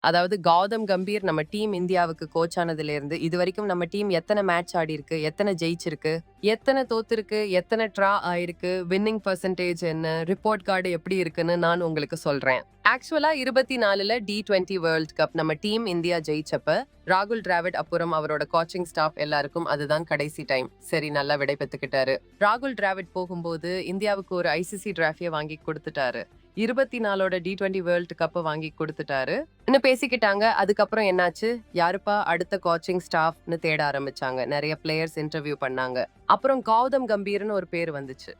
அதாவது கௌதம் கம்பீர் நம்ம டீம் இந்தியாவுக்கு கோச் ஆனதுலேருந்து இதுவரைக்கும் நம்ம டீம் எத்தனை மேட்ச் ஆடிருக்கு, எத்தனை ஜெயிச்சிருக்கு, எத்தனை தோத்துருக்கு, எத்தனை ட்ரா ஆயிருக்கு, வின்னிங் பர்சன்டேஜ் என்ன, ரிப்போர்ட் கார்டு எப்படி இருக்குன்னு நான் உங்களுக்கு சொல்றேன். ஆக்சுவலா 24ல T20 வேர்ல்ட் கப் நம்ம டீம் இந்தியா ஜெயிச்சப்ப ராகுல் டிராவிட் அப்புறம் அவரோட கோச்சிங் ஸ்டாஃப் எல்லாருக்கும் அதுதான் கடைசி டைம். சரி, நல்லா விடை பெற்றுக்கிட்டாரு. ராகுல் டிராவிட் போகும்போது இந்தியாவுக்கு ஒரு ஐசிசி டிராஃபியை வாங்கி கொடுத்துட்டாரு. 24ஓட T20 வேர்ல்ட் கப்பை வாங்கி கொடுத்துட்டாரு. இன்னும் பேசிக்கிட்டாங்க. அதுக்கப்புறம் என்னாச்சு, யாருப்பா அடுத்த கோச்சிங் ஸ்டாஃப்னு தேட ஆரம்பிச்சாங்க. நிறைய பிளேயர்ஸ் இன்டர்வியூ பண்ணாங்க. அப்புறம் கௌதம் கம்பீர்னு ஒரு பேர் வந்துச்சு.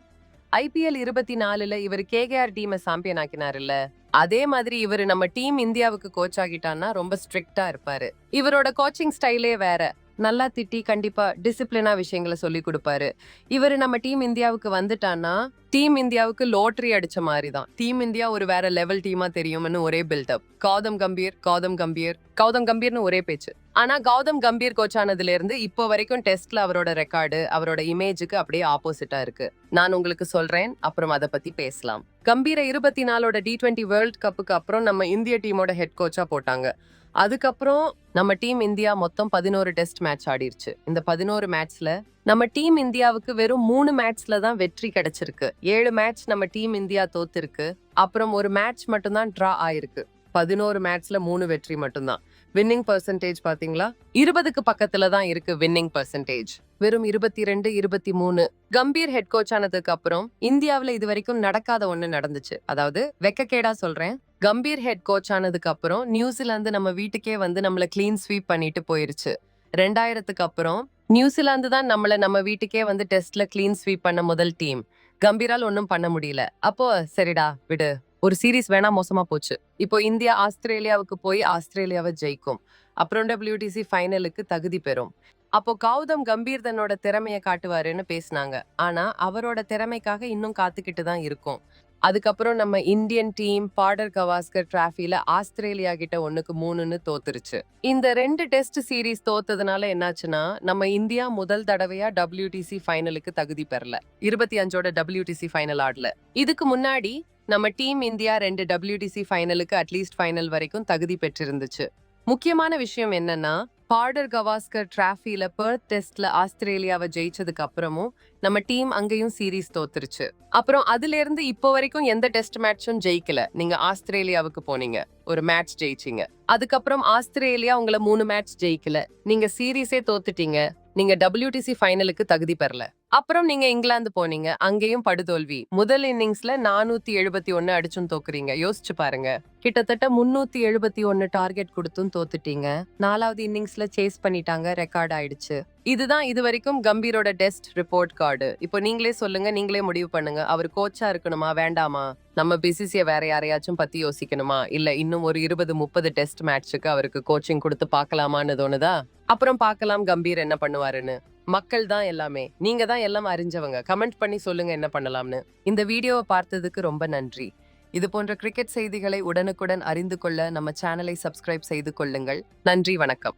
IPL 24ல இவர் கேகேஆர் டீமை சாம்பியன் ஆக்கினாருல்ல, அதே மாதிரி இவர் நம்ம டீம் இந்தியாவுக்கு கோச் ஆகிட்டான்னா ரொம்ப ஸ்ட்ரிக்டா இருப்பாரு. இவரோட கோச்சிங் ஸ்டைலே வேற. நல்லா திட்டி கண்டிப்பா டிசிப்ளினா விஷயங்களை சொல்லி கொடுப்பாரு. இவர் நம்ம டீம் இந்தியாவுக்கு வந்துட்டான்னா டீம் இந்தியாவுக்கு லோட்டரி அடிச்ச மாதிரி தான். டீம் இந்தியா ஒரு வேற லெவல் டீமா தெரியும்னு ஒரே பில்டப். கௌதம் கம்பீர் கௌதம் கம்பீர் கௌதம் கம்பீர்னு ஒரே பேச்சு. ஆனா கௌதம் கம்பீர் கோச் ஆனதுல இருந்து இப்போ வரைக்கும் டெஸ்ட்ல அவரோட ரெக்கார்டு அவரோட இமேஜுக்கு அப்படியே ஆப்போசிட்டா இருக்கு. நான் உங்களுக்கு சொல்றேன், அப்புறம் அதை பத்தி பேசலாம். கம்பீர 24ஓட T20 வேர்ல்ட் கப்புக்கு அப்புறம் நம்ம இந்திய டீமோட ஹெட் கோச்சா போட்டாங்க. அதுக்கப்புறம் நம்ம டீம் இந்தியா மொத்தம் 11 டெஸ்ட் மேட்ச் ஆடிருச்சு. இந்த 11 மேட்ச்ல நம்ம டீம் இந்தியாவுக்கு வெறும் 3 மேட்ச்ல தான் வெற்றி கிடைச்சிருக்கு. 7 மேட்ச் நம்ம டீம் இந்தியா தோத்திருக்கு. அப்புறம் ஒரு மேட்ச் மட்டும்தான் டிரா ஆயிருக்கு. 11 மேட்ச்ல 3 வெற்றி மட்டும்தான். வின்னிங் பர்சன்டேஜ் பாத்தீங்களா, 20க்கு பக்கத்துல தான் இருக்கு வின்னிங் பர்சன்டேஜ். வெறும் 22, 23. கம்பீர் ஹெட் கோச் ஆனதுக்கு அப்புறம் இந்தியாவில இது வரைக்கும் நடக்காத ஒண்ணு நடந்துச்சு. அதாவது வெக்கக்கேடா சொல்றேன், கம்பீர் ஹெட் கோச் ஆனதுக்கு அப்புறம் நியூசிலாந்து நம்ம வீட்டுக்கே வந்து நம்மள கிளீன் ஸ்வீப் பண்ணிட்டு போயிருச்சு. 2000க்கு அப்புறம் நியூசிலாந்து தான் நம்ம வீட்டுக்கே வந்து டெஸ்ட்ல கிளீன் ஸ்வீப் பண்ண முதல் டீம். கம்பீரால் ஒன்னும் பண்ண முடியல. அப்போ சரிடா விடு, ஒரு சீரீஸ் வேணா மோசமா போச்சு. இப்போ இந்தியா ஆஸ்திரேலியாவுக்கு போய் ஆஸ்திரேலியாவை ஜெயிக்கும். அப்புறம் WTC ஃபைனலுக்கு தகுதி பெறும். அப்போ கௌதம் கம்பீர் தன்னோட திறமைய காட்டுவாருன்னு பேசினாங்க. ஆனா அவரோட திறமைக்காக இன்னும் காத்துக்கிட்டு தான் இருக்கும். அதுக்கப்புறம் நம்ம இந்தியன் டீம் பார்டர் கவாஸ்கர் டிராஃபில ஆஸ்திரேலியா கிட்ட 1-3ன்னு தோத்துருச்சு. இந்த 2 டெஸ்ட் சீரீஸ் தோத்ததுனால என்னாச்சுன்னா, நம்ம இந்தியா முதல் தடவையா WTC ஃபைனலுக்கு தகுதி பெறல. 25ஓட WTC ஃபைனல் ஆடல. இதுக்கு முன்னாடி நம்ம டீம் இந்தியா 2 WTC ஃபைனலுக்கு அட்லீஸ்ட் ஃபைனல் வரைக்கும் தகுதி பெற்றிருந்துச்சு. முக்கியமான விஷயம் என்னன்னா, பார்டர் கவாஸ்கர் டிராஃபில பெர்த் டெஸ்ட்ல ஆஸ்திரேலியாவை ஜெயிச்சதுக்கு அப்புறமும் நம்ம டீம் அங்கேயும் சீரீஸ் தோத்துருச்சு. அப்புறம் அதுல இருந்து இப்போ வரைக்கும் எந்த டெஸ்ட் மேட்சும் ஜெயிக்கல. நீங்க ஆஸ்திரேலியாவுக்கு போனீங்க, ஒரு மேட்ச் ஜெயிச்சீங்க. அதுக்கப்புறம் ஆஸ்திரேலியா உங்களை 3 மேட்ச் ஜெயிக்கல. நீங்க சீரீஸே தோத்துட்டீங்க. நீங்க WTC ஃபைனலுக்கு தகுதி பெறல. அப்புறம் நீங்க இங்கிலாந்து போனீங்க, அங்கேயும் படுதோல்வி. முதல் இன்னிங்ஸ்ல 471 அடிச்சும் தோக்குறீங்க. யோசிச்சு பாருங்க, கிட்டத்தட்ட 371 டார்கெட் கொடுத்தும் தோத்துட்டீங்க. 4வது இன்னிங்ஸ்ல சேஸ் பண்ணிட்டாங்க, ரெக்கார்ட் ஆயிடுச்சு. இதுதான் இது வரைக்கும் கம்பீரோட டெஸ்ட் ரிப்போர்ட் கார்டு. இப்போ நீங்களே சொல்லுங்க, நீங்களே முடிவு பண்ணுங்க. அவர் கோச்சா இருக்கணுமா வேண்டாமா? நம்ம பிசிசிய வேற யாரையாச்சும் பத்தி யோசிக்கணுமா, இல்ல இன்னும் ஒரு 20-30 டெஸ்ட் மேட்சுக்கு அவருக்கு கோச்சிங் கொடுத்து பார்க்கலாமான்னு தோணுதா? அப்புறம் பார்க்கலாம் கம்பீர் என்ன பண்ணுவாருன்னு. மக்கள் தான் எல்லாமே. நீங்க தான் எல்லாம் அறிஞ்சவங்க. கமெண்ட் பண்ணி சொல்லுங்க என்ன பண்ணலாம்னு. இந்த வீடியோவை பார்த்ததுக்கு ரொம்ப நன்றி. இது போன்ற கிரிக்கெட் செய்திகளை உடனுக்குடன் அறிந்து கொள்ள நம்ம சேனலை சப்ஸ்கிரைப் செய்து கொள்ளுங்கள். நன்றி, வணக்கம்.